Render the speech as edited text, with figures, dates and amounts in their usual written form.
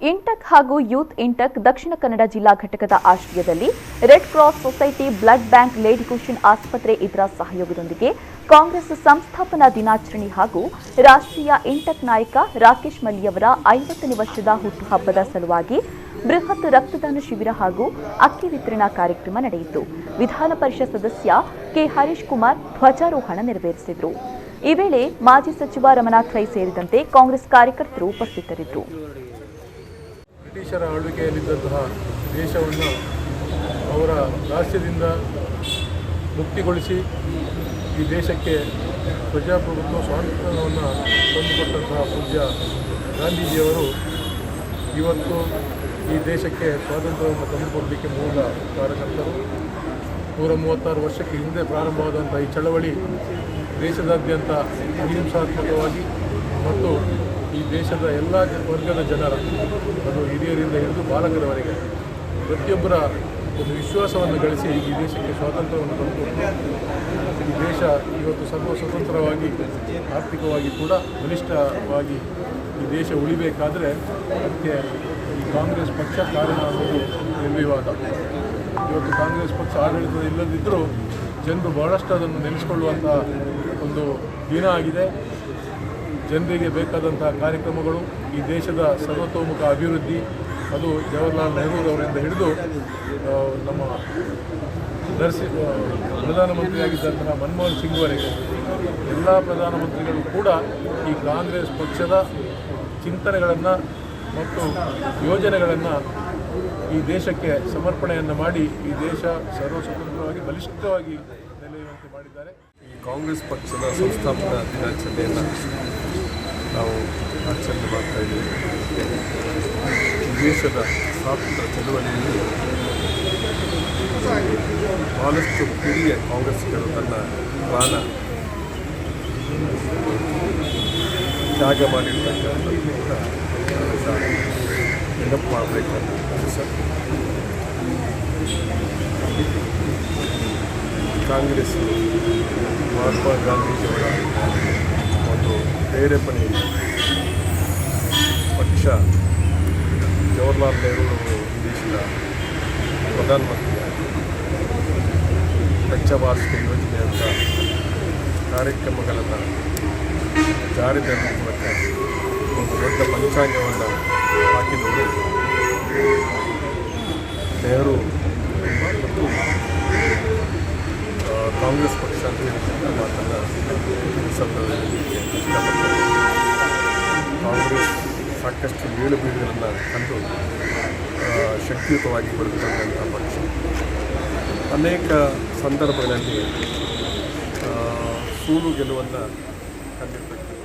ಇಂಟಕ್ ಹಾಗೂ ಯೂತ್ ಇಂಟಕ್ ದಕ್ಷಿಣ ಕನ್ನಡ ಜಿಲ್ಲಾ ಘಟಕದ ಆಶ್ರಯದಲ್ಲಿ red cross society blood bank lady cushion ಆಸ್ಪತ್ರೆ ಇದರ ಸಹಯೋಗದೊಂದಿಗೆ ಕಾಂಗ್ರೆಸ್ ಸಂಸ್ಥಾಪನಾ ದಿನಾಚರಣೆ ಹಾಗೂ ರಾಷ್ಟ್ರೀಯ ಇಂಟಕ್ ನಾಯಕ ರಾಕೇಶ್ ಮಲ್ಲಿಯವರ 50ನೇ ವರ್ಷದ ಹುಟ್ಟುಹಬ್ಬದ ಸಲುವಾಗಿ ಬೃಹತ್ ರಕ್ತದಾನ ಶಿಬಿರ ಹಾಗೂ ಅಕ್ಕಿ ವಿತರಣಾ ಕಾರ್ಯಕ್ರಮ ನಡೆಯಿತು. ವಿಧಾನ ಪರಿಷತ್ ಸದಸ್ಯ ಕೆ ಹರೀಶ್ ಕುಮಾರ್ ಧ್ವಜಾರೋಹಣ ನೆರವೇರಿಸಿದರು. ಈ ವೇಳೆ ಮಾಜಿ ಸಚಿವ ರಮನಾಥ್ ರೈ ಸೇರಿದಂತೆ ಕಾಂಗ್ರೆಸ್ ಕಾರ್ಯಕರ್ತರು ಉಪಸ್ಥಿತರಿದ್ದರು. ಬ್ರಿಟಿಷರ ಆಳ್ವಿಕೆಯಲ್ಲಿದ್ದಂತಹ ದೇಶವನ್ನು ಅವರ ರಾಷ್ಟ್ರದಿಂದ ಮುಕ್ತಿಗೊಳಿಸಿ ಈ ದೇಶಕ್ಕೆ ಪ್ರಜಾಪ್ರಭುತ್ವ ಸ್ವಾತಂತ್ರ್ಯವನ್ನು ತಂದುಕೊಟ್ಟಂತಹ ಪೂಜ್ಯ ಗಾಂಧೀಜಿಯವರು ಇವತ್ತು ಈ ದೇಶಕ್ಕೆ ಸ್ವಾತಂತ್ರ್ಯವನ್ನು ತಂದುಕೊಡಲಿಕ್ಕೆ ಮೂಲ ಕಾರಣಕರ್ತರು. 136 ವರ್ಷಕ್ಕೆ ಹಿಂದೆ ಪ್ರಾರಂಭವಾದಂಥ ಈ ಚಳವಳಿ ದೇಶದಾದ್ಯಂತ ಅಹಿಂಸಾತ್ಮಕವಾಗಿ ಮತ್ತು ಈ ದೇಶದ ಎಲ್ಲ ವರ್ಗದ ಜನರ, ಅದು ಹಿರಿಯರಿಂದ ಹಿಡಿದು ಬಾಲಕರವರೆಗೆ ಪ್ರತಿಯೊಬ್ಬರ ಒಂದು ವಿಶ್ವಾಸವನ್ನು ಗಳಿಸಿ ಈ ದೇಶಕ್ಕೆ ಸ್ವಾತಂತ್ರ್ಯವನ್ನು ತಂದುಕೊಟ್ಟು ಈ ದೇಶ ಇವತ್ತು ಸರ್ವ ಸ್ವತಂತ್ರವಾಗಿ ಆರ್ಥಿಕವಾಗಿ ಕೂಡ ಬಲಿಷ್ಠವಾಗಿ ಈ ದೇಶ ಉಳಿಬೇಕಾದರೆ ಅದಕ್ಕೆ ಈ ಕಾಂಗ್ರೆಸ್ ಪಕ್ಷ ಕಾರಣ ಅನ್ನೋದು ನಿರ್ವಿವಾದ. ಇವತ್ತು ಕಾಂಗ್ರೆಸ್ ಪಕ್ಷ ಆಡಳಿತ ಇಲ್ಲದಿದ್ದರೂ ಜನರು ಬಹಳಷ್ಟು ಅದನ್ನು ನೆನೆಸಿಕೊಳ್ಳುವಂಥ ಒಂದು ದಿನ ಆಗಿದೆ. ಜನರಿಗೆ ಬೇಕಾದಂತಹ ಕಾರ್ಯಕ್ರಮಗಳು, ಈ ದೇಶದ ಸರ್ವತೋಮುಖ ಅಭಿವೃದ್ಧಿ, ಅದು ಜವಾಹರ್ಲಾಲ್ ನೆಹರೂರವರಿಂದ ಹಿಡಿದು ನಮ್ಮ ಪ್ರಧಾನಮಂತ್ರಿಯಾಗಿದ್ದಂತಹ ಮನಮೋಹನ್ ಸಿಂಗ್ವರೆಗೆ ಎಲ್ಲ ಪ್ರಧಾನಮಂತ್ರಿಗಳು ಕೂಡ ಈ ಕಾಂಗ್ರೆಸ್ ಪಕ್ಷದ ಚಿಂತನೆಗಳನ್ನು ಮತ್ತು ಯೋಜನೆಗಳನ್ನು ಈ ದೇಶಕ್ಕೆ ಸಮರ್ಪಣೆಯನ್ನು ಮಾಡಿ ಈ ದೇಶ ಸರ್ವಸ್ವತಂತ್ರವಾಗಿ ಬಲಿಷ್ಠವಾಗಿ ನೆಲೆಯುವಂತೆ ಮಾಡಿದ್ದಾರೆ. ಈ ಕಾಂಗ್ರೆಸ್ ಪಕ್ಷದ ಸಂಸ್ಥಾಪನಾ ದಿನಾಚರಣೆಯನ್ನು ನಾವು ಆಚರಣೆ ಮಾಡ್ತಾ ಇದ್ದೀವಿ. ಈ ದೇಶದ ಸ್ವಾತಂತ್ರ್ಯ ಚಳವಳಿಯಲ್ಲಿ ಬಹಳಷ್ಟು ಹಿರಿಯ ಕಾಂಗ್ರೆಸ್ಗಳು ತನ್ನ ಪ್ರಾಣ ತ್ಯಾಗ ಮಾಡಿರ್ತಕ್ಕಂಥದ್ದು ಕೂಡ ನೆನಪು ಮಾಡಬೇಕಂತ ಸರ್. ಕಾಂಗ್ರೆಸ್ ಮಹಾತ್ಮ ಗಾಂಧೀಜಿಯವರ ಒಂದು ಪ್ರೇರೇಪಣೆ ಪಕ್ಷ ಜವಾಹರ್ಲಾಲ್ ನೆಹರೂರವರು ಈ ದೇಶದ ಪ್ರಧಾನಮಂತ್ರಿಯಾಗಿ ಸ್ವಚ್ಛ ಭಾರತ ಯೋಜನೆಯಂಥ ಕಾರ್ಯಕ್ರಮಗಳನ್ನು ಜಾರಿ ತರುವ ಮೂಲಕ ಒಂದು ದೊಡ್ಡ ಪಂಚಾಂಗವನ್ನು ಹಾಕಿದವರು ನೆಹರು ಮತ್ತು ಕಾಂಗ್ರೆಸ್ ಪಕ್ಷ ಅಂತ ಹೇಳಿದ ಮಾತನ್ನು ಸಂದರ್ಭದಲ್ಲಿ ಇಷ್ಟಪಡ್ತಾರೆ. ಕಾಂಗ್ರೆಸ್ ಸಾಕಷ್ಟು ಏಳುಬೀಳುಗಳನ್ನು ಕಂಡು ಶಕ್ತಿಯುತವಾಗಿ ಬರುತ್ತಕ್ಕಂಥ ಪಕ್ಷ ಅನೇಕ ಸಂದರ್ಭಗಳಲ್ಲಿ ಸೋಲು ಗೆಲುವನ್ನು ಕಂಡಿರ್ತಕ್ಕಂಥ